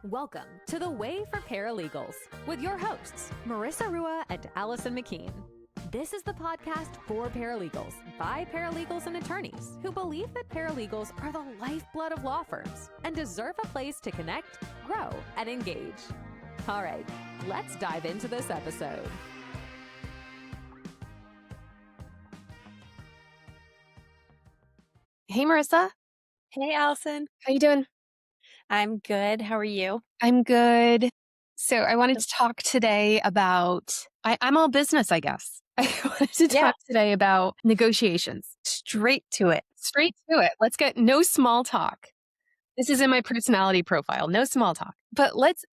Welcome to The Way for Paralegals with your hosts, Marisa and Allison McKean. This is the podcast for paralegals by paralegals and attorneys who believe that paralegals are the lifeblood of law firms and deserve a place to connect, grow, and engage. All right, let's dive into this episode. Hey, Marissa. Hey, Allison. How you doing? I'm good. How are you? I'm good. So I wanted to talk today about, I'm all business, I guess. I wanted to talk today about negotiations. Straight to it. Straight to it. Let's get no small talk. This is in my personality profile, no small talk. But let's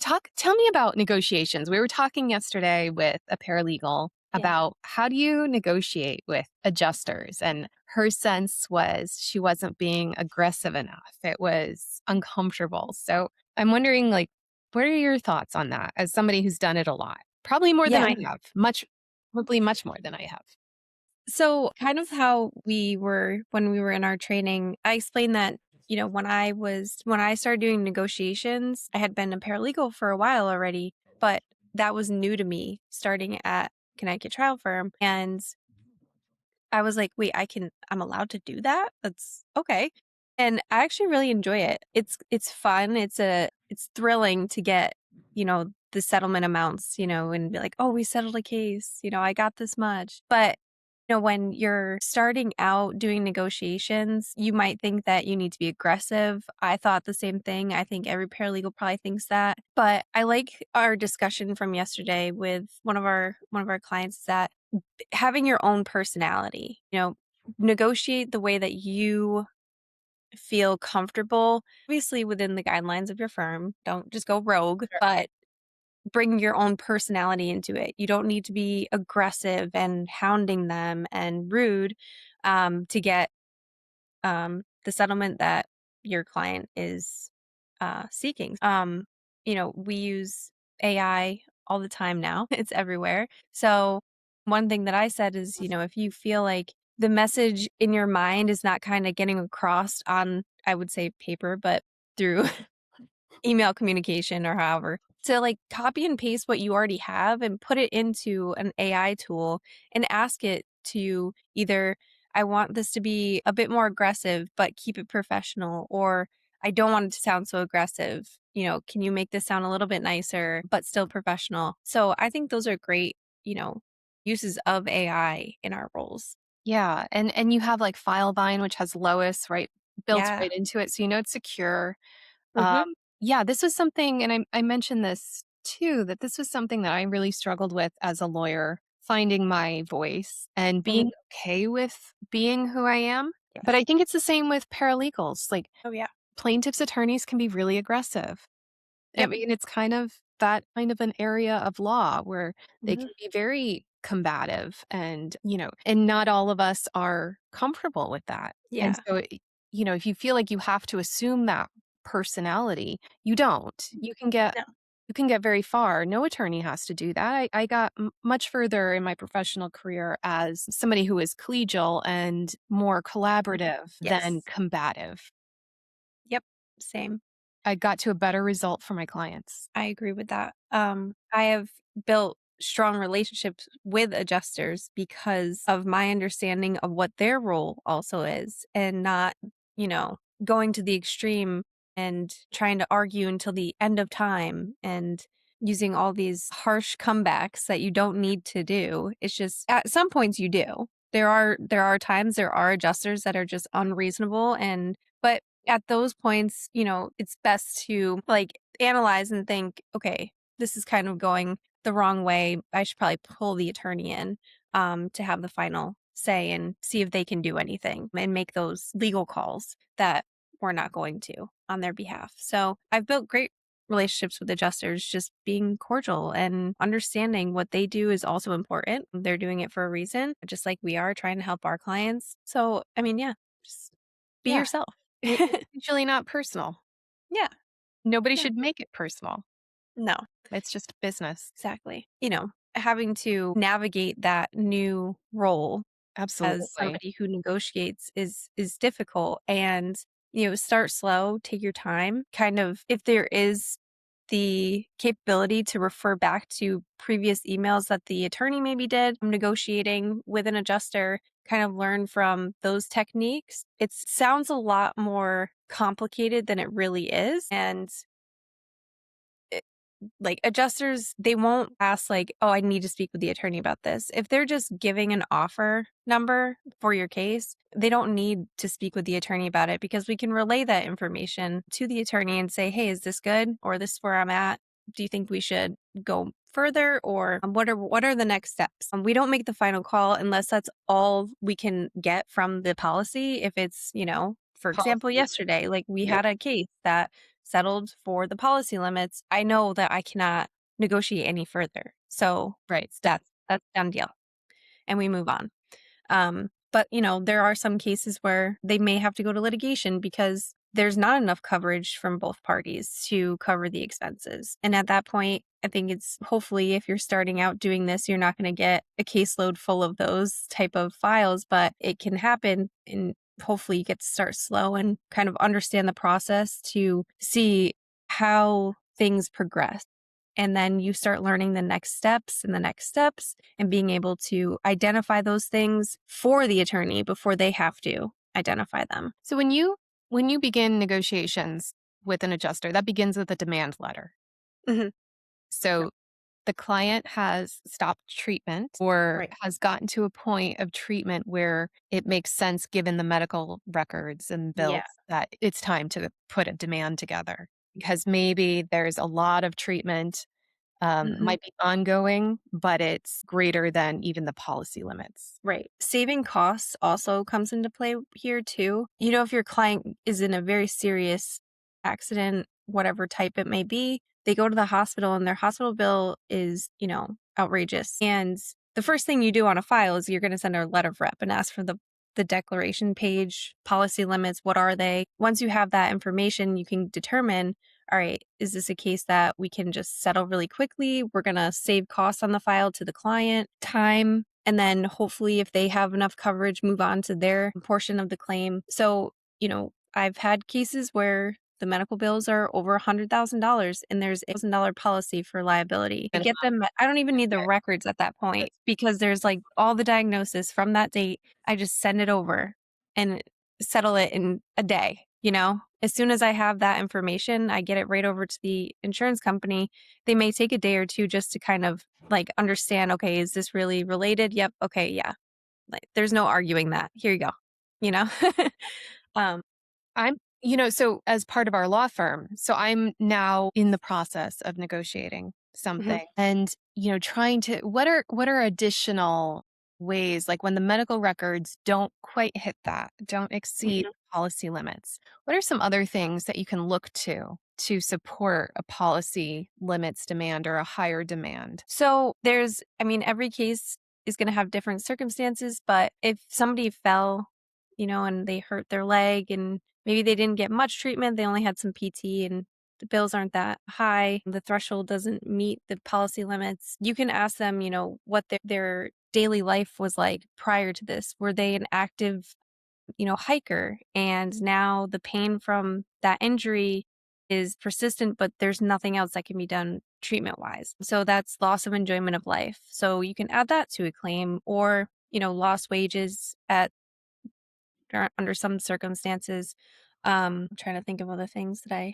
talk, tell me about negotiations. We were talking yesterday with a paralegal about how do you negotiate with adjusters? And her sense was she wasn't being aggressive enough. It was uncomfortable. So I'm wondering, what are your thoughts on that as somebody who's done it a lot? Probably more than I have. Probably much more than I have. So kind of how we were when we were in our training, I explained that, when I started doing negotiations, I had been a paralegal for a while already, but that was new to me starting at Connecticut trial firm. And I was like, wait, I'm allowed to do that? That's okay. And I actually really enjoy it. It's fun. It's thrilling to get, the settlement amounts, and be like, oh, we settled a case, I got this much. But when you're starting out doing negotiations, you might think that you need to be aggressive. I thought the same thing. I think every paralegal probably thinks that. But I like our discussion from yesterday with one of our clients that having your own personality, negotiate the way that you feel comfortable, obviously within the guidelines of your firm. Don't just go rogue, but bring your own personality into it. You don't need to be aggressive and hounding them and rude to get the settlement that your client is seeking. We use AI all the time now. It's everywhere. So one thing that I said is, if you feel like the message in your mind is not kind of getting across on, I would say paper, but through email communication or however, to copy and paste what you already have and put it into an AI tool and ask it to either, I want this to be a bit more aggressive, but keep it professional, or I don't want it to sound so aggressive. Can you make this sound a little bit nicer, but still professional? So I think those are great, uses of AI in our roles. Yeah. And you have FileVine, which has Lois, right, built right into it. So it's secure. This was something, and I mentioned this too, that this was something that I really struggled with as a lawyer, finding my voice and being okay with being who I am. Yes. But I think it's the same with paralegals. Plaintiffs' attorneys can be really aggressive. Yep. I mean, it's kind of that kind of an area of law where they can be very combative and, and not all of us are comfortable with that. Yeah. And so, if you feel like you have to assume that personality, you don't. You can get very far. No attorney has to do that. I got much further in my professional career as somebody who is collegial and more collaborative than combative. Yep, same. I got to a better result for my clients. I agree with that. I have built strong relationships with adjusters because of my understanding of what their role also is, and not, going to the extreme and trying to argue until the end of time and using all these harsh comebacks that you don't need to do. It's just at some points you do. There are times there are adjusters that are just unreasonable, but at those points, it's best to analyze and think, okay, this is kind of going the wrong way. I should probably pull the attorney in to have the final say and see if they can do anything and make those legal calls that we're not going to on their behalf. So I've built great relationships with adjusters, just being cordial and understanding what they do is also important. They're doing it for a reason, just like we are trying to help our clients. So, just be yourself. It's usually not personal. Yeah. Nobody should make it personal. No. It's just business. Exactly. Having to navigate that new role absolutely as somebody who negotiates is difficult. And start slow, take your time, kind of, if there is the capability to refer back to previous emails that the attorney maybe did negotiating with an adjuster, kind of learn from those techniques. It sounds a lot more complicated than it really is. And like adjusters, they won't ask like, oh, I need to speak with the attorney about this. If they're just giving an offer number for your case, they don't need to speak with the attorney about it, because we can relay that information to the attorney and say, hey, is this good? Or this is where I'm at. Do you think we should go further? Or what are the next steps? We don't make the final call unless that's all we can get from the policy. If it's, for example, yesterday, like we had a case that settled for the policy limits, I know that I cannot negotiate any further. So that's done deal. And we move on. But there are some cases where they may have to go to litigation because there's not enough coverage from both parties to cover the expenses. And at that point, I think it's hopefully, if you're starting out doing this, you're not going to get a caseload full of those type of files, but it can happen. And hopefully you get to start slow and kind of understand the process to see how things progress. And then you start learning the next steps and being able to identify those things for the attorney before they have to identify them. So when you begin negotiations with an adjuster, that begins with a demand letter. Mm-hmm. So the client has stopped treatment or has gotten to a point of treatment where it makes sense, given the medical records and bills, that it's time to put a demand together, because maybe there's a lot of treatment, might be ongoing, but it's greater than even the policy limits. Right. Saving costs also comes into play here too. If your client is in a very serious accident, whatever type it may be, they go to the hospital and their hospital bill is, outrageous. And the first thing you do on a file is you're going to send a letter of rep and ask for the declaration page, policy limits. What are they? Once you have that information, you can determine, all right, is this a case that we can just settle really quickly? We're going to save costs on the file to the client, time, and then hopefully if they have enough coverage, move on to their portion of the claim. So, I've had cases where the medical bills are over $100,000 and there's a $1,000 policy for liability. I get them. I don't even need the records at that point, because there's like all the diagnosis from that date. I just send it over and settle it in a day. As soon as I have that information, I get it right over to the insurance company. They may take a day or two just to kind of like understand, okay, is this really related? Yep. Okay. Yeah. Like there's no arguing that. Here you go. So as part of our law firm, so I'm now in the process of negotiating something and, trying to, what are additional ways, like when the medical records don't quite hit that, don't exceed policy limits, what are some other things that you can look to support a policy limits demand or a higher demand? So every case is going to have different circumstances, but if somebody fell, and they hurt their leg and maybe they didn't get much treatment, they only had some PT and the bills aren't that high, the threshold doesn't meet the policy limits, you can ask them, what their daily life was like prior to this. Were they an active, hiker? And now the pain from that injury is persistent, but there's nothing else that can be done treatment wise. So that's loss of enjoyment of life. So you can add that to a claim, or, lost wages under some circumstances. I'm trying to think of other things that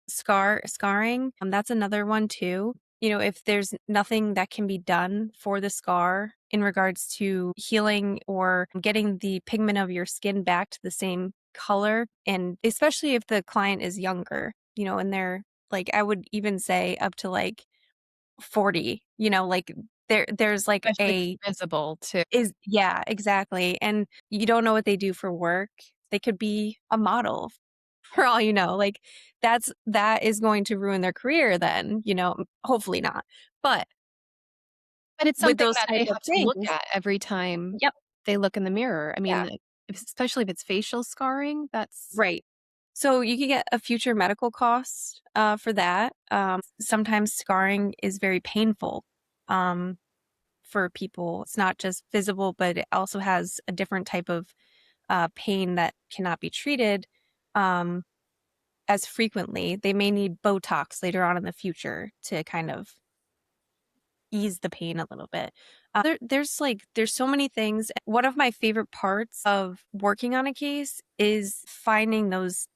scarring. That's another one too. If there's nothing that can be done for the scar in regards to healing or getting the pigment of your skin back to the same color, and especially if the client is younger, and they're like, I would even say up to like 40, like there's like Especially visible too. Yeah, exactly. And you don't know what they do for work. They could be a model for all you know. Like that is going to ruin their career then, hopefully not. But it's something those that they type of have to look things, at every time yep, they look in the mirror. I mean, yeah, especially if it's facial scarring, that's right. So you can get a future medical cost for that. Sometimes scarring is very painful for people. It's not just visible, but it also has a different type of pain that cannot be treated. as frequently. They may need Botox later on in the future to kind of ease the pain a little bit. There's so many things. One of my favorite parts of working on a case is finding those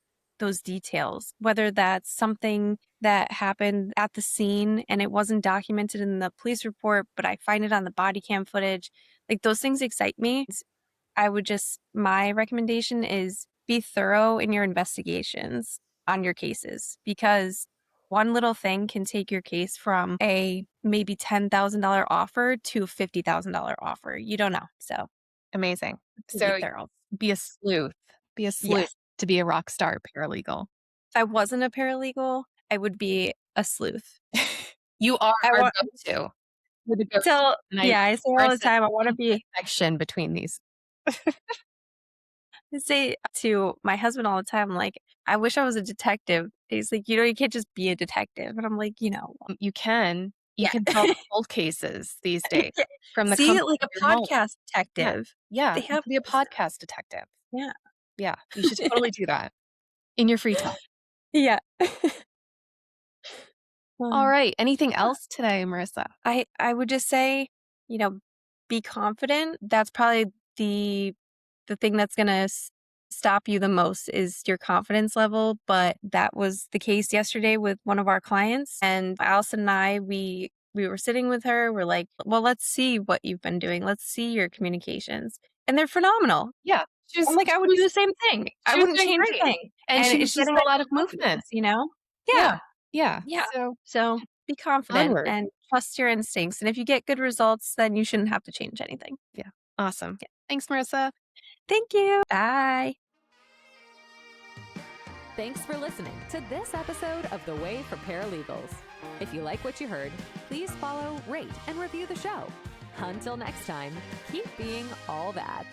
details, whether that's something that happened at the scene and it wasn't documented in the police report, but I find it on the body cam footage. Like, those things excite me. My recommendation is be thorough in your investigations on your cases, because one little thing can take your case from a maybe $10,000 offer to a $50,000 offer. You don't know. So amazing. be So thorough. be a sleuth. Be a sleuth Yes. to be a rock star paralegal. If I wasn't a paralegal, I would be a sleuth. You are I our want go-to. You're the go-to. till And I say all the time, I want to be. connection between these. I say to my husband all the time, I'm like, I wish I was a detective. He's like, you can't just be a detective. And I'm like, You can. You Yeah. can solve cold cases these days from the See, comfort like of a your home. podcast detective. Yeah. They You have can be a those stuff. podcast detective. Yeah. Yeah. You should totally do that in your free time. Yeah. All right. Anything else today, Marisa? I would just say, be confident. That's probably the thing that's going to stop you the most is your confidence level. But that was the case yesterday with one of our clients. And Allison and I, we were sitting with her. We're like, well, let's see what you've been doing. Let's see your communications. And they're phenomenal. Yeah. I'm like, I would do the same thing. I wouldn't change a thing. And she was it's just getting a lot of movement. Yeah. Yeah. Yeah. So So be confident onward. and trust your instincts. And if you get good results, then you shouldn't have to change anything. Yeah. Awesome. Yeah. Thanks, Marisa. Thank you. Bye. Thanks for listening to this episode of The Way for Paralegals. If you like what you heard, please follow, rate, and review the show. Until next time, keep being all that.